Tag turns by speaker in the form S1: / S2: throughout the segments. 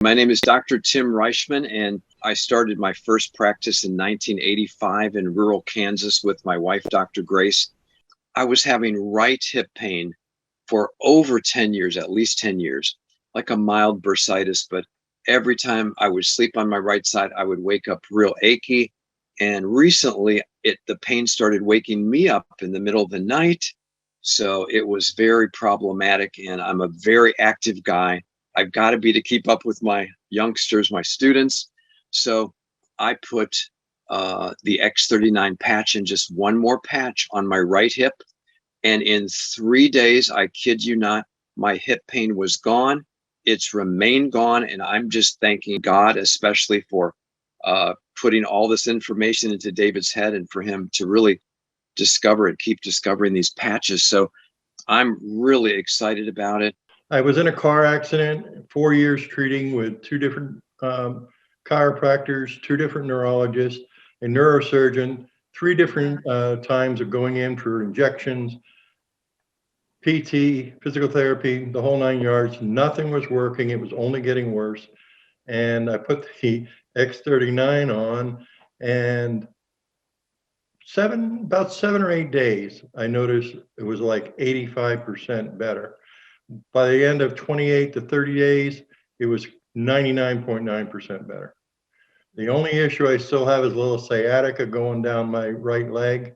S1: My name is Dr. Tim Reichman, and I started my first practice in 1985 in rural Kansas with my wife, Dr. Grace. I was having right hip pain for over 10 years, at least 10 years, like a mild bursitis. But every time I would sleep on my right side, I would wake up real achy. And recently, the pain started waking me up in the middle of the night. So it was very problematic. And I'm a very active guy. I've got to be to keep up with my youngsters, my students. So I put the X39 patch and just one more patch on my right hip. And in 3 days, I kid you not, my hip pain was gone. It's remained gone. And I'm just thanking God, especially for putting all this information into David's head and for him to really discover and keep discovering these patches. So I'm really excited about it.
S2: I was in a car accident, 4 years treating with two different chiropractors, two different neurologists, a neurosurgeon, three different times of going in for injections, PT, physical therapy, the whole 9 yards. Nothing was working. It was only getting worse. And I put the X39 on, and about 7 or 8 days, I noticed it was like 85% better. By the end of 28 to 30 days, it was 99.9% better. The only issue I still have is a little sciatica going down my right leg.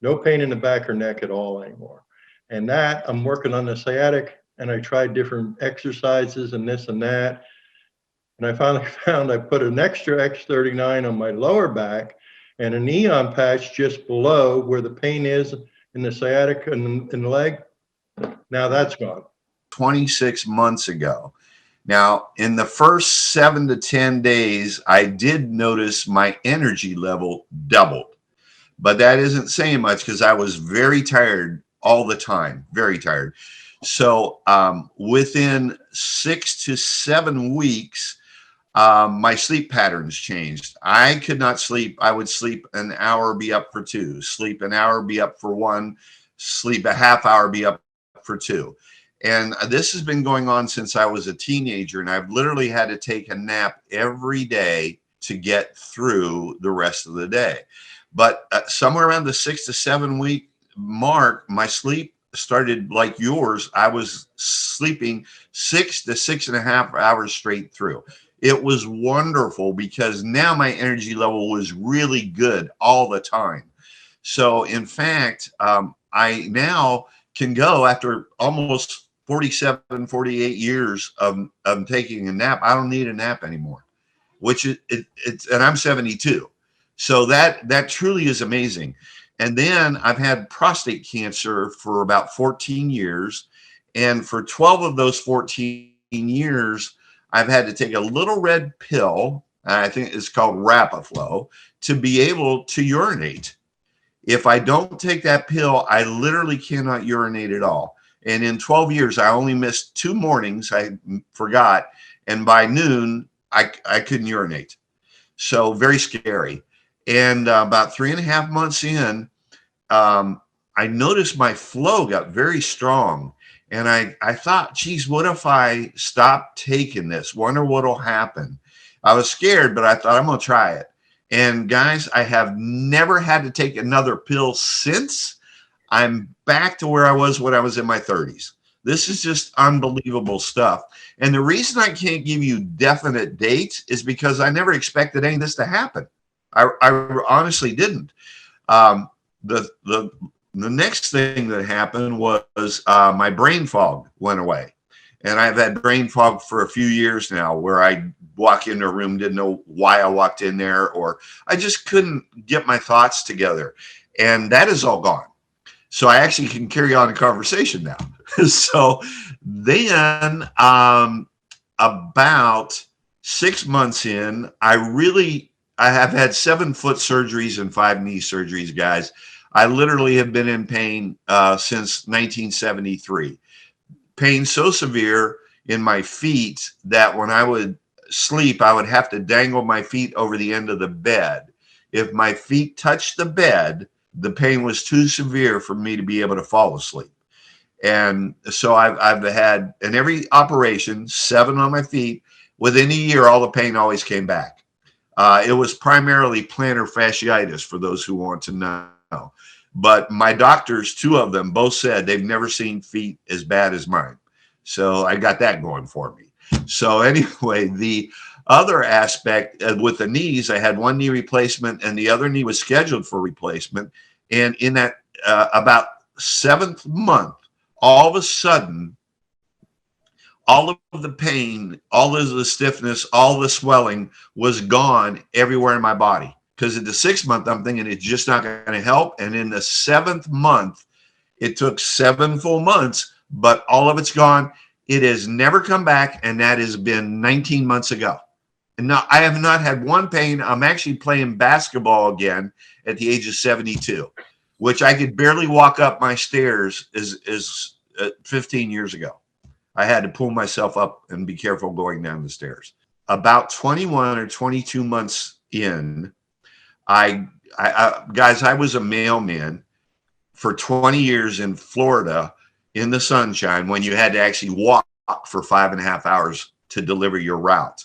S2: No pain in the back or neck at all anymore. And that, I'm working on the sciatic, and I tried different exercises and this and that. And I finally found I put an extra X39 on my lower back and a neon patch just below where the pain is in the sciatica and in the leg. Now that's gone.
S3: 26 months ago. Now, in the first 7 to 10 days, I did notice my energy level doubled. But that isn't saying much because I was very tired all the time, very tired. So within 6 to 7 weeks, my sleep patterns changed. I could not sleep. I would sleep an hour, be up for 2, sleep an hour, be up for 1, sleep a half hour, be up for 2. And this has been going on since I was a teenager, and I've literally had to take a nap every day to get through the rest of the day. But somewhere around the 6 to 7 week mark, my sleep started like yours. I was sleeping 6 to 6.5 hours straight through. It was wonderful because now my energy level was really good all the time. So in fact, I now can go after almost 47, 48 years of taking a nap. I don't need a nap anymore, which it's, and I'm 72. So that truly is amazing. And then I've had prostate cancer for about 14 years. And for 12 of those 14 years, I've had to take a little red pill. I think it's called Rapaflow to be able to urinate. If I don't take that pill, I literally cannot urinate at all. And in 12 years, I only missed 2 mornings. I forgot. And by noon, I couldn't urinate. So very scary. And about 3.5 months in, I noticed my flow got very strong. And I thought, geez, what if I stop taking this? Wonder what'll happen. I was scared, but I thought I'm going to try it. And guys, I have never had to take another pill since. I'm back to where I was when I was in my 30s. This is just unbelievable stuff. And the reason I can't give you definite dates is because I never expected any of this to happen. I honestly didn't. The next thing that happened was my brain fog went away. And I've had brain fog for a few years now where I walk into a room, didn't know why I walked in there, or I just couldn't get my thoughts together. And that is all gone. So I actually can carry on a conversation now. So then about 6 months in, I have had 7 foot surgeries and 5 knee surgeries, guys. I literally have been in pain since 1973. Pain so severe in my feet that when I would sleep, I would have to dangle my feet over the end of the bed. If my feet touched the bed, the pain was too severe for me to be able to fall asleep. And so I've had, in every operation, 7 on my feet, Within a year, all the pain always came back. It was primarily plantar fasciitis for those who want to know. But my doctors, two of them, both said they've never seen feet as bad as mine. So I got that going for me. So anyway, the other aspect with the knees, I had one knee replacement and the other knee was scheduled for replacement. And in that about 7th month, all of a sudden, all of the pain, all of the stiffness, all the swelling was gone everywhere in my body. Because at the 6th month, I'm thinking it's just not going to help. And in the 7th month, it took 7 full months, but all of it's gone. It has never come back, and that has been 19 months ago. And now I have not had one pain. I'm actually playing basketball again at the age of 72, which I could barely walk up my stairs as 15 years ago. I had to pull myself up and be careful going down the stairs. About 21 or 22 months in, guys, I was a mailman for 20 years in Florida in the sunshine when you had to actually walk for 5.5 hours to deliver your route.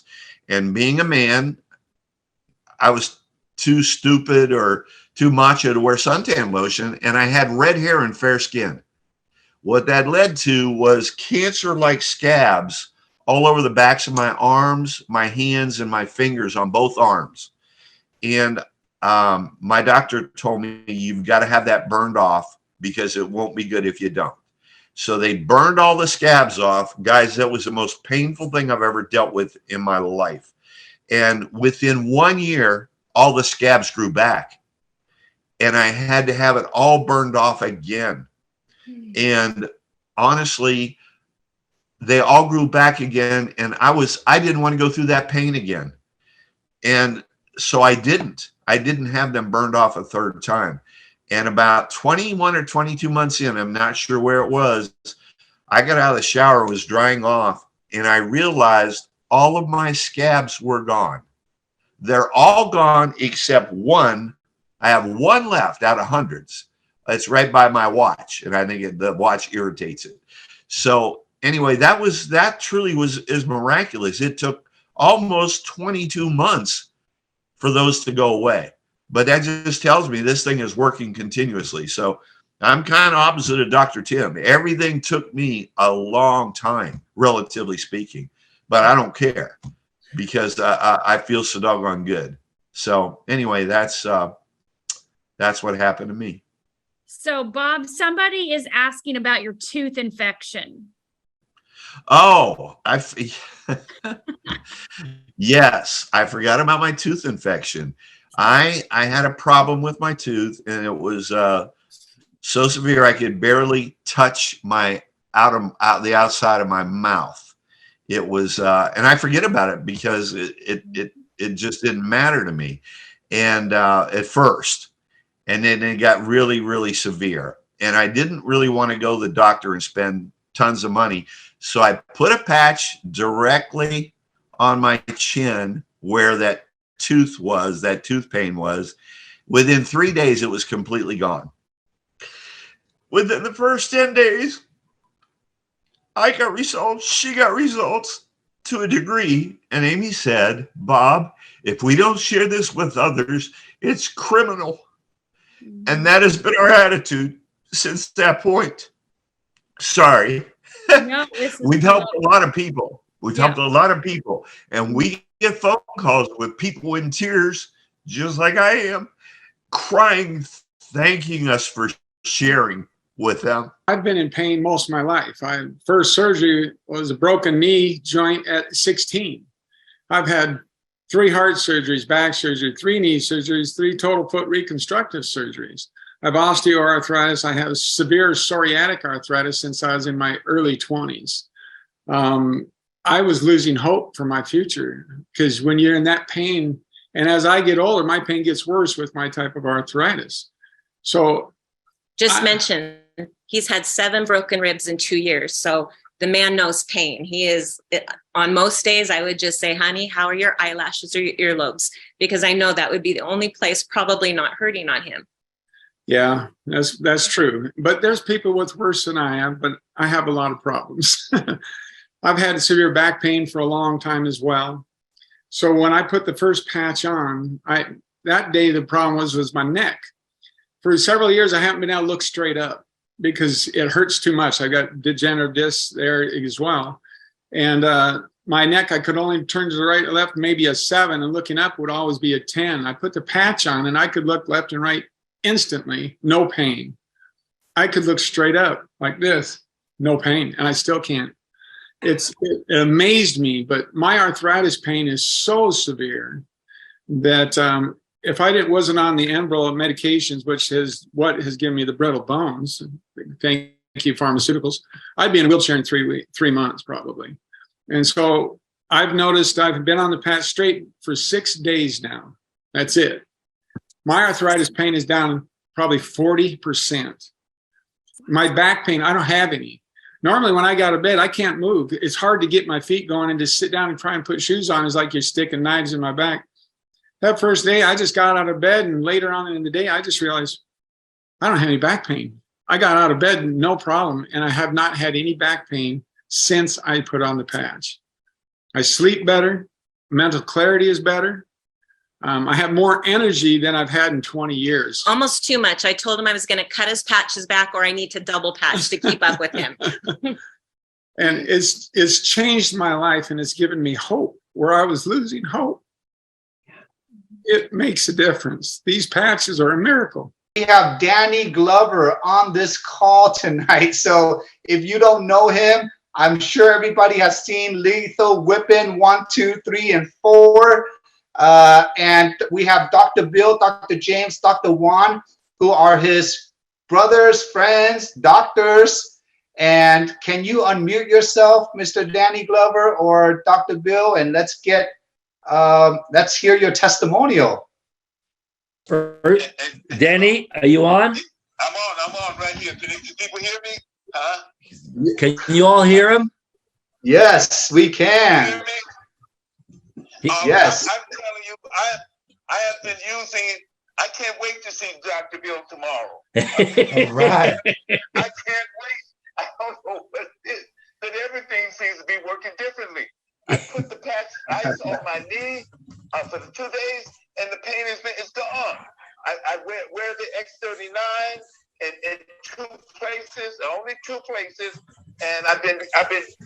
S3: And being a man, I was too stupid or too macho to wear suntan lotion, and I had red hair and fair skin. What that led to was cancer-like scabs all over the backs of my arms, my hands, and my fingers on both arms. And my doctor told me, you've got to have that burned off because it won't be good if you don't. So they burned all the scabs off. Guys, that was the most painful thing I've ever dealt with in my life. And within 1 year, all the scabs grew back. And I had to have it all burned off again. And honestly, they all grew back again. And I didn't want to go through that pain again. And so I didn't have them burned off a third time. And about 21 or 22 months in, I'm not sure where it was, I got out of the shower, was drying off, and I realized all of my scabs were gone. They're all gone except one. I have one left out of hundreds. It's right by my watch, and I think the watch irritates it. So anyway, that truly is miraculous. It took almost 22 months for those to go away. But that just tells me this thing is working continuously. So I'm kind of opposite of Dr. Tim. Everything took me a long time, relatively speaking, but I don't care because I feel so doggone good. So anyway, that's what happened to me.
S4: So Bob, somebody is asking about your tooth infection.
S3: Oh, yes, I forgot about my tooth infection. I had a problem with my tooth, and it was so severe I could barely touch my the outside of my mouth. It was, and I forget about it because it just didn't matter to me, and at first, and then it got really, really severe, and I didn't really want to go to the doctor and spend tons of money, so I put a patch directly on my chin where that tooth pain was. Within 3 days, it was completely gone. Within the first 10 days, I got results. She got results to a degree. And Amy said, Bob, if we don't share this with others, it's criminal. And that has been our attitude since that point. Sorry.
S4: No,
S3: We've helped a lot of people. Helped a lot of people. And we get phone calls with people in tears, just like I am, crying, thanking us for sharing with them.
S5: I've been in pain most of my life. My first surgery was a broken knee joint at 16. I've had 3 heart surgeries, back surgery, 3 knee surgeries, 3 total foot reconstructive surgeries. I have osteoarthritis. I have severe psoriatic arthritis since I was in my early 20s. I was losing hope for my future because when you're in that pain, and as I get older, my pain gets worse with my type of arthritis. So
S6: just mention he's had 7 broken ribs in 2 years. So the man knows pain. He is, on most days, I would just say, honey, how are your eyelashes or your earlobes? Because I know that would be the only place probably not hurting on him.
S5: Yeah, that's true. But there's people with worse than I have, but I have a lot of problems. I've had severe back pain for a long time as well. So when I put the first patch on, that day the problem was my neck. For several years, I haven't been able to look straight up because it hurts too much. I got degenerative discs there as well. And my neck, I could only turn to the right or left, maybe a 7, and looking up would always be a 10. I put the patch on and I could look left and right instantly, no pain. I could look straight up like this, no pain, and I still can't. It amazed me, but my arthritis pain is so severe that if I wasn't on the Enbrel medications, which is what has given me the brittle bones, thank you pharmaceuticals, I'd be in a wheelchair in 3 months probably. And so I've noticed I've been on the patch straight for 6 days now. That's it. My arthritis pain is down probably 40%. My back pain, I don't have any. Normally when I got out of bed, I can't move. It's hard to get my feet going, and to sit down and try and put shoes on is like you're sticking knives in my back. That first day, I just got out of bed, and later on in the day, I just realized I don't have any back pain. I got out of bed, no problem, and I have not had any back pain since I put on the patch. I sleep better. Mental clarity is better. I have more energy than I've had in 20 years.
S6: Almost too much. I told him I was going to cut his patches back, or I need to double patch to keep up with him.
S5: And it's changed my life, and it's given me hope where I was losing hope. It makes a difference. These patches are a miracle.
S7: We have Danny Glover on this call tonight. So if you don't know him, I'm sure everybody has seen Lethal Whipping 1, 2, 3, and 4. And we have Dr. Bill, Dr. James, Dr. Juan, who are his brothers, friends, doctors. And can you unmute yourself, Mr. Danny Glover or Dr. Bill, and let's hear your testimonial.
S8: First, Danny, are you on?
S3: I'm on right here. Can people hear me? Huh?
S8: Can you all hear him?
S7: Yes, we can. Yes.
S3: I'm telling you, I have been using. I can't wait to see Dr. Bill tomorrow.
S7: All right.
S3: I can't wait. I don't know what it is, but everything seems to be working differently. I put the patch ice on my knee for the 2 days, and the pain is gone. I wear the X39 in 2 places, only 2 places, and I've been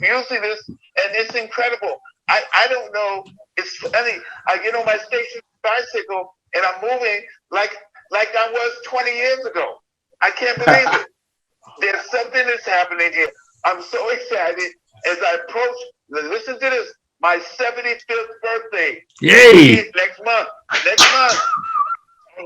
S3: using this, and it's incredible. I don't know. It's funny. I get on my station bicycle, and I'm moving like I was 20 years ago. I can't believe it. There's something that's happening here. I'm so excited as I approach. Listen to this. My 75th birthday.
S8: Yay!
S3: Next month.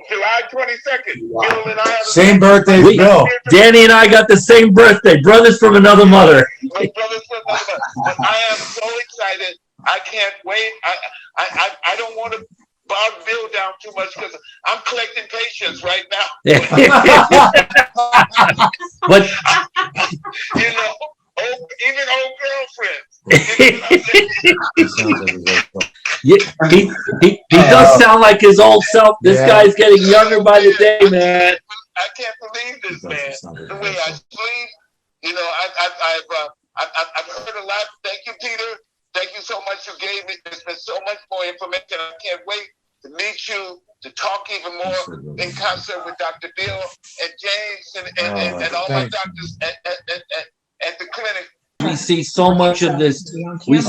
S3: July 22nd.
S7: Wow.
S3: Bill and I have
S9: Same birthday as Bill.
S8: Danny and I got the same birthday, brothers from another mother.
S3: My brothers from another mother. But I am so excited. I can't wait. I don't want to bog Bill down too much because I'm collecting patients right now.
S8: But
S3: You know, even old girlfriends.
S8: he does sound like his old self. This guy's getting younger by the day, man.
S3: I can't believe this, man. The way I sleep, you know, I've heard a lot. Thank you, Peter. Thank you so much. You gave me. There's been so much more information. I can't wait to meet you, to talk even more in concert with Dr. Bill and James and all my doctors at the clinic.
S8: We see so much of this. We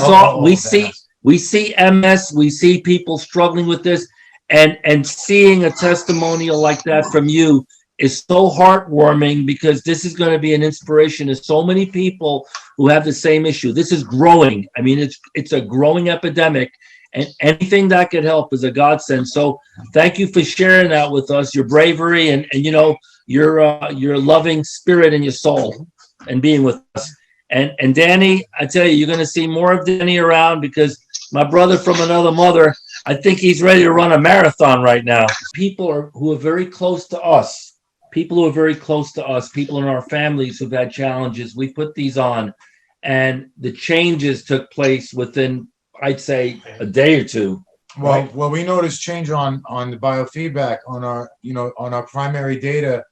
S8: see MS. We see people struggling with this, and seeing a testimonial like that from you is so heartwarming, because this is going to be an inspiration to so many people who have the same issue. This is growing. I mean, it's a growing epidemic, and anything that could help is a godsend. So thank you for sharing that with us, your bravery and you know, your loving spirit and your soul, and being with us. And Danny, I tell you, you're going to see more of Danny around, because my brother from another mother, I think he's ready to run a marathon right now. People who are very close to us, people in our families who've had challenges, we put these on, and the changes took place within, I'd say, a day or two.
S9: Well, we noticed change on the biofeedback on our primary data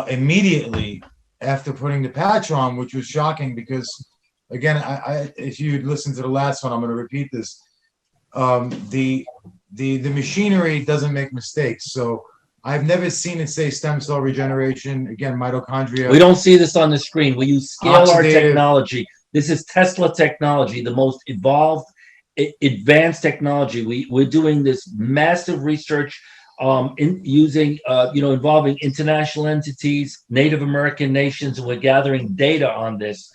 S9: immediately after putting the patch on, which was shocking, because again, if you listen to the last one, I'm going to repeat this. The machinery doesn't make mistakes. So I've never seen it say stem cell regeneration. Again, mitochondria.
S8: We don't see this on the screen. We use scalar
S9: Oxidative.
S8: technology. This is Tesla technology, the most evolved, advanced technology. We're doing this massive research involving international entities, Native American nations, and we're gathering data on this.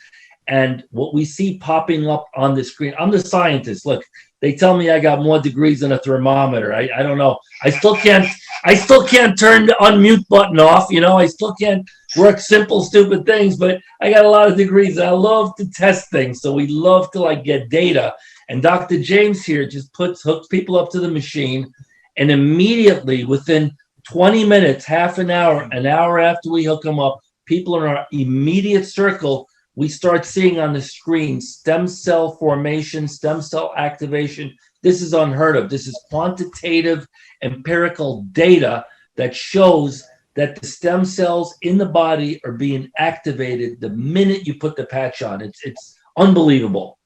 S8: And what we see popping up on the screen, I'm the scientist. Look, they tell me I got more degrees than a thermometer. I don't know. I still can't turn the unmute button off. I still can't work simple, stupid things, but I got a lot of degrees. I love to test things. So we love to get data. And Dr. James here just hooks people up to the machine, and immediately within 20 minutes, half an hour after we hook them up, people in our immediate circle, we start seeing on the screen stem cell formation, stem cell activation. This is unheard of. This is quantitative, empirical data that shows that the stem cells in the body are being activated the minute you put the patch on. It's unbelievable.